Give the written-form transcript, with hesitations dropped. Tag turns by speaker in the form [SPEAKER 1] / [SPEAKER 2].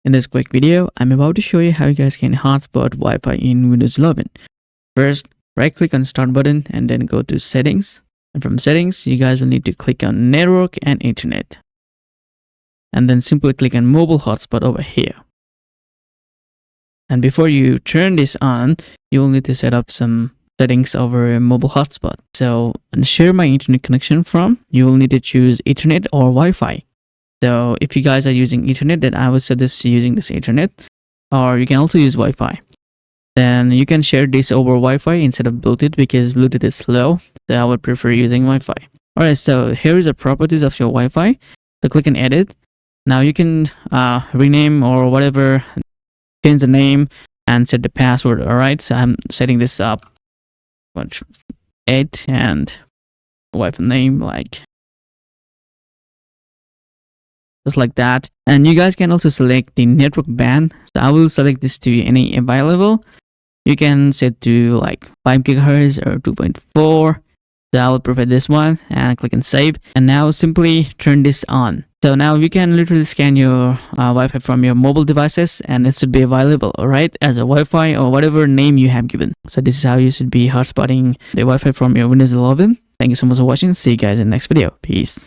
[SPEAKER 1] In this quick video, I'm about to show you how you guys can hotspot Wi-Fi in Windows 11. First, right click on start button and then go to settings. And from settings, you guys will need to click on network and internet. And then simply click on mobile hotspot over here. And before you turn this on, you will need to set up some settings over a mobile hotspot. So, and share my internet connection from, you will need to choose Ethernet or Wi-Fi. So if you guys are using Ethernet, then I would suggest using this Ethernet, or you can also use Wi-Fi. Then you can share this over Wi-Fi instead of Bluetooth because Bluetooth is slow. So I would prefer using Wi-Fi. Alright, so here is the properties of your Wi-Fi. So click on edit. Now you can rename or whatever, change the name and set the password. Alright, so I'm setting this up. 8 and Wi-Fi name like just like that. And you guys can also select the network band. So I will select this to any available. You can set to like 5 gigahertz or 2.4. So I will prefer this one and click on save. And now simply turn this on. So now you can literally scan your Wi-Fi from your mobile devices and it should be available, alright, as a Wi-Fi or whatever name you have given. So this is how you should be hotspotting the Wi-Fi from your Windows 11. Thank you so much for watching. See you guys in the next video. Peace.